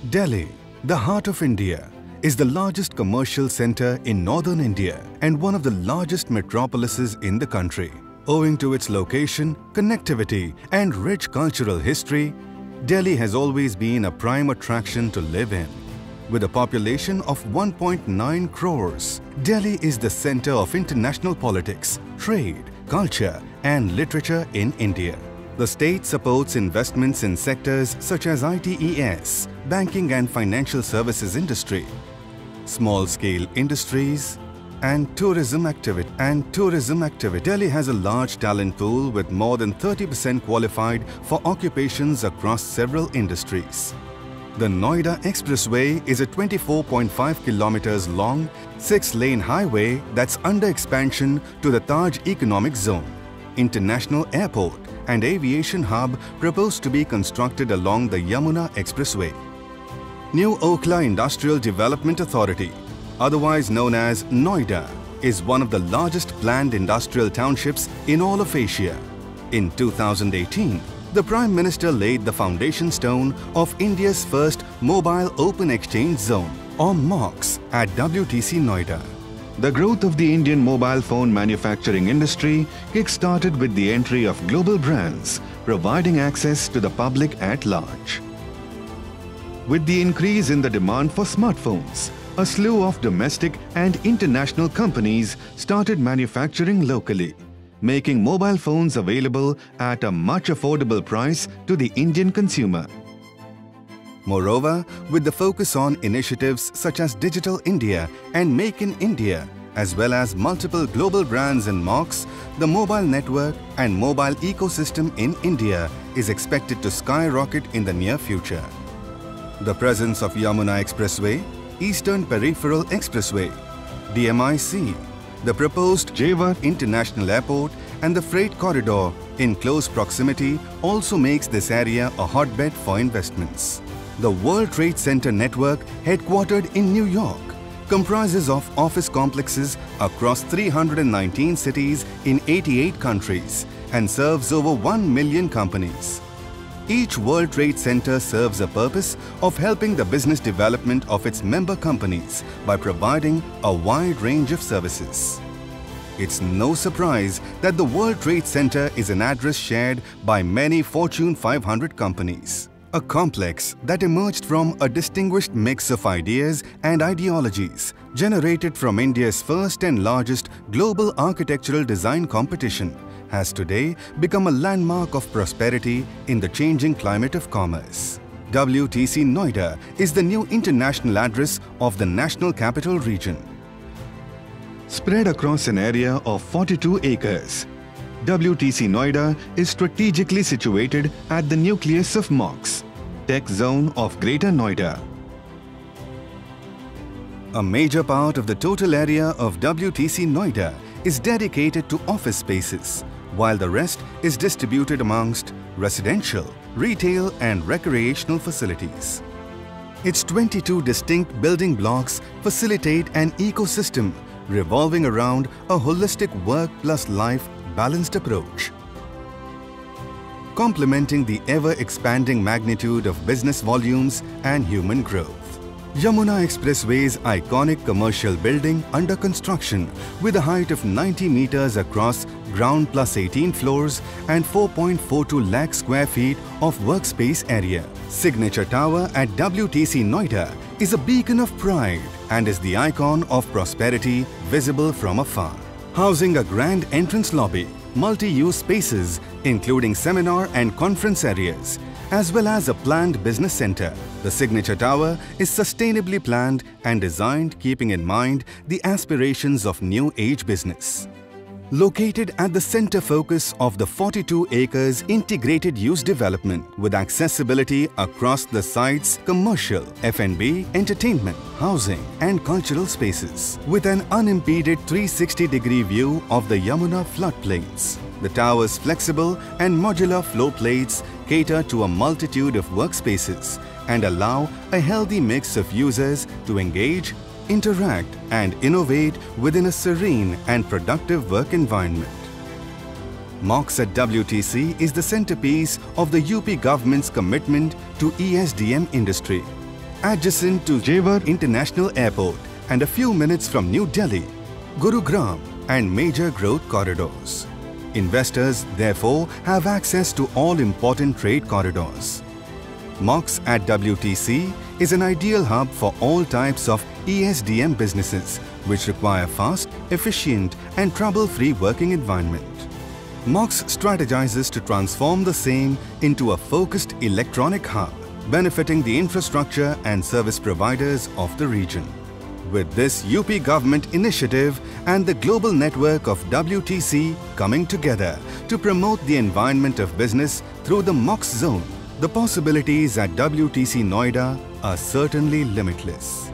Delhi, the heart of India, is the largest commercial centre in northern India and one of the largest metropolises in the country. Owing to its location, connectivity and rich cultural history, Delhi has always been a prime attraction to live in. With a population of 1.9 crores, Delhi is the centre of international politics, trade, culture and literature in India. The state supports investments in sectors such as ITES, banking and financial services industry, small-scale industries, and tourism activity. Delhi has a large talent pool with more than 30% qualified for occupations across several industries. The Noida Expressway is a 24.5 kilometers long, 6-lane highway that's under expansion to the Taj Economic Zone. International airport and aviation hub proposed to be constructed along the Yamuna Expressway. New Okhla Industrial Development Authority, otherwise known as Noida, is one of the largest planned industrial townships in all of Asia. In 2018, the Prime Minister laid the foundation stone of India's first Mobile Open Exchange Zone, or MOX, at WTC Noida. The growth of the Indian mobile phone manufacturing industry kick-started with the entry of global brands, providing access to the public at large. With the increase in the demand for smartphones, a slew of domestic and international companies started manufacturing locally, making mobile phones available at a much affordable price to the Indian consumer. Moreover, with the focus on initiatives such as Digital India and Make in India, as well as multiple global brands and MOX, the mobile network and mobile ecosystem in India is expected to skyrocket in the near future. The presence of Yamuna Expressway, Eastern Peripheral Expressway, DMIC, the proposed Jewar International Airport and the freight corridor in close proximity also makes this area a hotbed for investments. The World Trade Center network, headquartered in New York, comprises of office complexes across 319 cities in 88 countries and serves over 1 million companies. Each World Trade Center serves a purpose of helping the business development of its member companies by providing a wide range of services. It's no surprise that the World Trade Center is an address shared by many Fortune 500 companies. A complex that emerged from a distinguished mix of ideas and ideologies generated from India's first and largest global architectural design competition has today become a landmark of prosperity in the changing climate of commerce. WTC Noida is the new international address of the National Capital Region. Spread across an area of 42 acres, WTC Noida is strategically situated at the nucleus of MOX, Tech Zone of Greater Noida. A major part of the total area of WTC Noida is dedicated to office spaces, while the rest is distributed amongst residential, retail and recreational facilities. Its 22 distinct building blocks facilitate an ecosystem revolving around a holistic work plus life balanced approach. Complementing the ever-expanding magnitude of business volumes and human growth. Yamuna Expressway's iconic commercial building under construction with a height of 90 meters across ground plus 18 floors and 4.42 lakh square feet of workspace area. Signature Tower at WTC Noida is a beacon of pride and is the icon of prosperity visible from afar. Housing a grand entrance lobby, multi-use spaces including seminar and conference areas, as well as a planned business center. The Signature Tower is sustainably planned and designed keeping in mind the aspirations of new age business. Located at the center focus of the 42 acres integrated use development with accessibility across the site's commercial, F&B, entertainment, housing and cultural spaces. With an unimpeded 360-degree view of the Yamuna floodplains. The tower's flexible and modular floor plates cater to a multitude of workspaces and allow a healthy mix of users to engage, interact and innovate within a serene and productive work environment. MOX at WTC is the centerpiece of the UP government's commitment to ESDM industry. adjacent to Jewar International Airport and a few minutes from New Delhi, Gurugram and major growth corridors. Investors therefore have access to all important trade corridors. MOX at WTC is an ideal hub for all types of ESDM businesses which require fast, efficient and trouble-free working environment. MOX strategizes to transform the same into a focused electronic hub, benefiting the infrastructure and service providers of the region. With this UP government initiative and the global network of WTC coming together to promote the environment of business through the MOX zone, the possibilities at WTC Noida are certainly limitless.